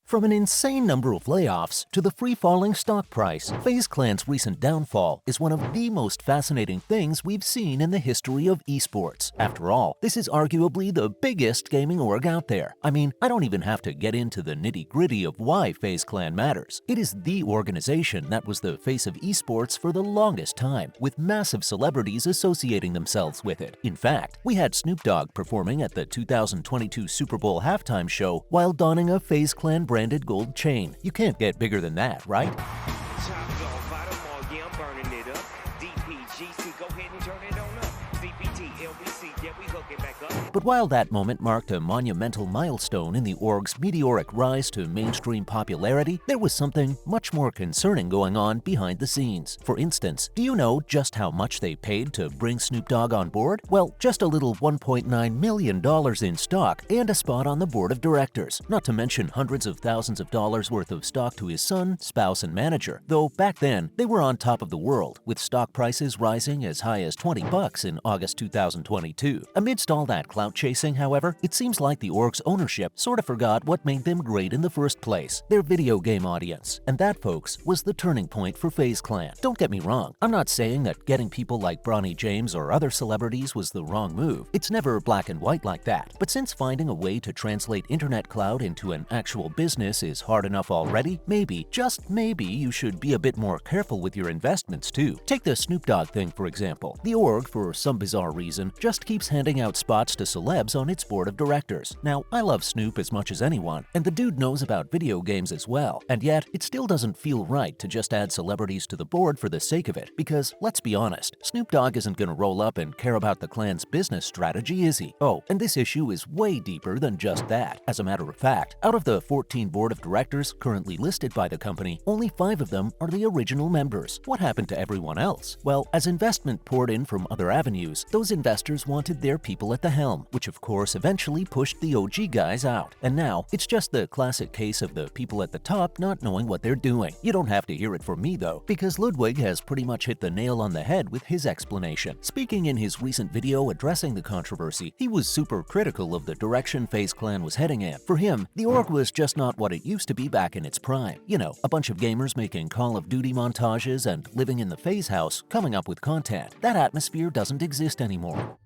From an insane number of layoffs to the free-falling stock price, FaZe Clan's recent downfall is one of the most fascinating things we've seen in the history of esports. After all, this is arguably the biggest gaming org out there. I mean, I don't even have to get into the nitty-gritty of why FaZe Clan matters. It is the organization that was the face of esports for the longest time, with massive celebrities associating themselves with it. In fact, we had Snoop Dogg performing at the 2022 Super Bowl halftime show while donning a FaZe Clan branded gold chain. You can't get bigger than that, right? But while that moment marked a monumental milestone in the org's meteoric rise to mainstream popularity, there was something much more concerning going on behind the scenes. For instance, do you know just how much they paid to bring Snoop Dogg on board? Well, just a little $1.9 million in stock and a spot on the board of directors, not to mention hundreds of thousands of dollars worth of stock to his son, spouse, and manager. Though back then, they were on top of the world, with stock prices rising as high as $20 in August 2022. Amidst all that clout chasing, however, it seems like the org's ownership sort of forgot what made them great in the first place, their video game audience. And that, folks, was the turning point for FaZe Clan. Don't get me wrong, I'm not saying that getting people like Bronny James or other celebrities was the wrong move. It's never black and white like that. But since finding a way to translate internet cloud into an actual business is hard enough already, maybe, just maybe, you should be a bit more careful with your investments too. Take the Snoop Dogg thing, for example. The org, for some bizarre reason, just keeps handing out spots to celebs on its board of directors. Now, I love Snoop as much as anyone, and the dude knows about video games as well, and yet it still doesn't feel right to just add celebrities to the board for the sake of it, because let's be honest, Snoop Dogg isn't gonna roll up and care about the clan's business strategy, is he? Oh, and this issue is way deeper than just that. As a matter of fact, out of the 14 board of directors currently listed by the company, only 5 of them are the original members. What happened to everyone else? Well, as investment poured in from other avenues, those investors wanted their people at the helm, which of course eventually pushed the OG guys out. And now, it's just the classic case of the people at the top not knowing what they're doing. You don't have to hear it from me though, because Ludwig has pretty much hit the nail on the head with his explanation. Speaking in his recent video addressing the controversy, he was super critical of the direction FaZe Clan was heading in. For him, the org was just not what it used to be back in its prime. You know, a bunch of gamers making Call of Duty montages and living in the FaZe house, coming up with content. That atmosphere doesn't exist anymore.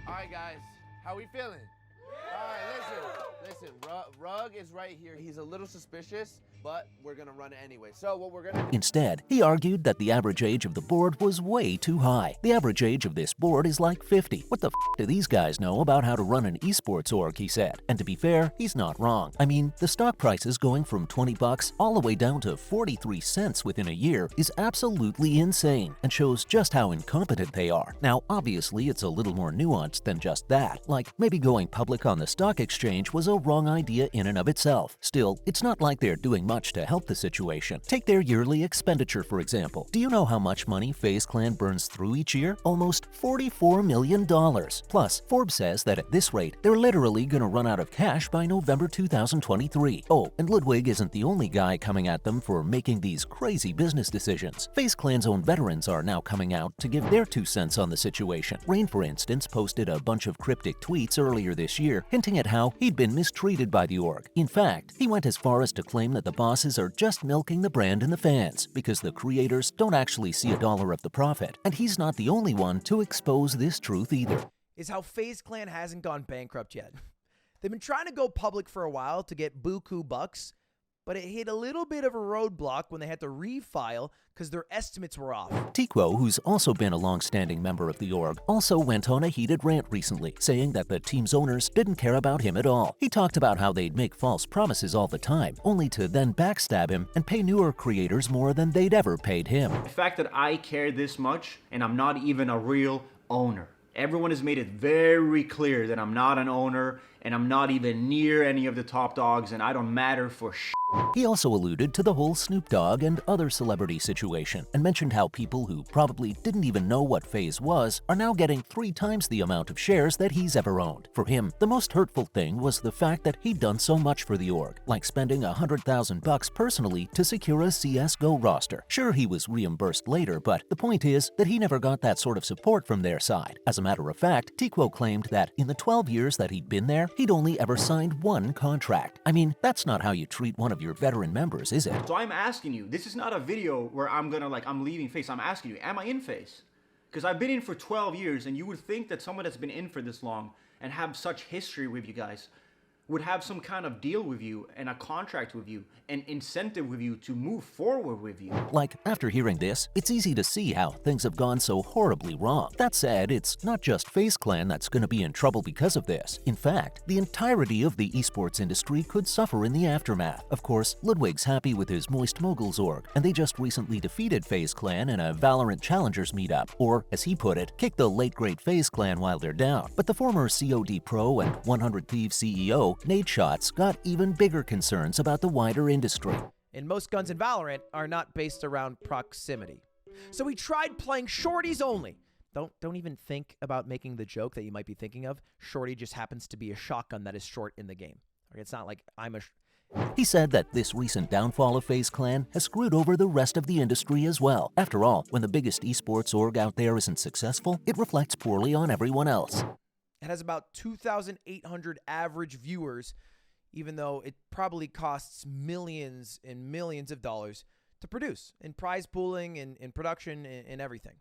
Alright guys, how we feeling? Alright, listen, Rug is right here. He's a little suspicious, but we're gonna run it anyway. So what we're gonna do— Instead, he argued that the average age of the board was way too high. The average age of this board is like 50. What the f do these guys know about how to run an esports org, he said. And to be fair, he's not wrong. I mean, the stock prices going from $20 all the way down to 43 cents within a year is absolutely insane and shows just how incompetent they are. Now, obviously, it's a little more nuanced than just that. Like, maybe going public on the stock exchange was a wrong idea in and of itself. Still, it's not like they're doing much to help the situation. Take their yearly expenditure, for example. Do you know how much money FaZe Clan burns through each year? Almost $44 million. Plus, Forbes says that at this rate, they're literally gonna run out of cash by November 2023. Oh, and Ludwig isn't the only guy coming at them for making these crazy business decisions. FaZe Clan's own veterans are now coming out to give their 2 cents on the situation. Rain, for instance, posted a bunch of cryptic tweets earlier this year, hinting at how he'd been mistreated by the org. In fact, he went as far as to claim that the bosses are just milking the brand and the fans, because the creators don't actually see a dollar of the profit. And he's not the only one to expose this truth either. Is how FaZe Clan hasn't gone bankrupt yet. They've been trying to go public for a while to get buku bucks, but it hit a little bit of a roadblock when they had to refile because their estimates were off. Tiquo, who's also been a long-standing member of the org, also went on a heated rant recently, saying that the team's owners didn't care about him at all. He talked about how they'd make false promises all the time, only to then backstab him and pay newer creators more than they'd ever paid him. The fact that I care this much and I'm not even a real owner. Everyone has made it very clear that I'm not an owner and I'm not even near any of the top dogs and I don't matter for shit. He also alluded to the whole Snoop Dogg and other celebrity situation and mentioned how people who probably didn't even know what FaZe was are now getting 3 times the amount of shares that he's ever owned. For him, the most hurtful thing was the fact that he'd done so much for the org, like spending $100,000 personally to secure a CSGO roster. Sure, he was reimbursed later, but the point is that he never got that sort of support from their side. As a matter of fact, Tiquo claimed that in the 12 years that he'd been there, he'd only ever signed one contract. I mean, that's not how you treat one of your veteran members, is it? So I'm asking you, this is not a video where I'm leaving FaZe. I'm asking you, am I in FaZe? Because I've been in for 12 years, and you would think that someone that's been in for this long and have such history with you guys would have some kind of deal with you and a contract with you and incentive with you to move forward with you. Like, after hearing this, it's easy to see how things have gone so horribly wrong. That said, it's not just FaZe Clan that's going to be in trouble because of this. In fact, the entirety of the esports industry could suffer in the aftermath. Of course, Ludwig's happy with his Moist Moguls org, and they just recently defeated FaZe Clan in a Valorant Challengers meetup, or, as he put it, kicked the late-great FaZe Clan while they're down. But the former COD Pro and 100 Thieves CEO, Nadeshots, got even bigger concerns about the wider industry. And most guns in Valorant are not based around proximity. So he tried playing shorties only. Don't even think about making the joke that you might be thinking of. Shorty just happens to be a shotgun that is short in the game. It's not like I'm a... He said that this recent downfall of FaZe Clan has screwed over the rest of the industry as well. After all, when the biggest esports org out there isn't successful, it reflects poorly on everyone else. It has about 2,800 average viewers, even though it probably costs millions and millions of dollars to produce in prize pooling and in production and everything.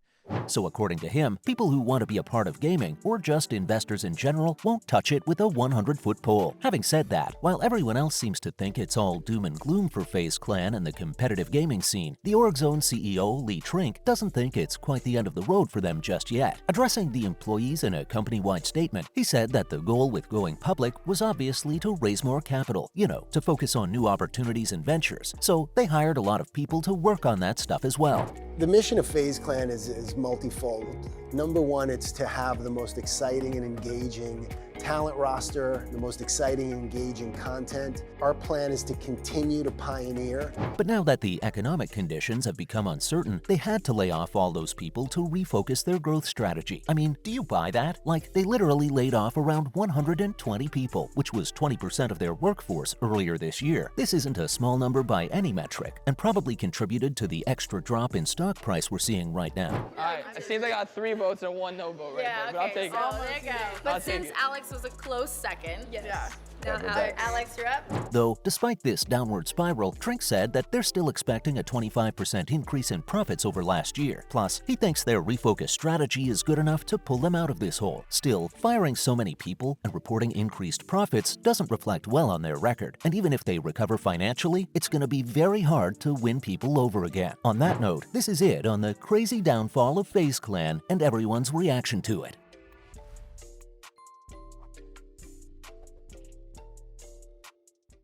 So according to him, people who want to be a part of gaming, or just investors in general, won't touch it with a 100-foot pole. Having said that, while everyone else seems to think it's all doom and gloom for FaZe Clan and the competitive gaming scene, the org's own CEO, Lee Trink, doesn't think it's quite the end of the road for them just yet. Addressing the employees in a company-wide statement, he said that the goal with going public was obviously to raise more capital, to focus on new opportunities and ventures. So they hired a lot of people to work on that stuff as well. The mission of FaZe Clan is multifold. Number one, it's to have the most exciting and engaging talent roster, the most exciting and engaging content. Our plan is to continue to pioneer. But now that the economic conditions have become uncertain, they had to lay off all those people to refocus their growth strategy. I mean, do you buy that? Like, they literally laid off around 120 people, which was 20% of their workforce earlier this year. This isn't a small number by any metric, and probably contributed to the extra drop in stock price we're seeing right now. All right, it seems I got 3 votes and 1 no vote right there, but I'll take it. Oh, there you go. But take since it. Alex was a close second, Yeah. now Alex, you're up. Though, despite this downward spiral, Trink said that they're still expecting a 25% increase in profits over last year. Plus, he thinks their refocused strategy is good enough to pull them out of this hole. Still, firing so many people and reporting increased profits doesn't reflect well on their record. And even if they recover financially, it's going to be very hard to win people over again. On that note, this is it on the crazy downfall of FaZe Clan and everyone's reaction to it.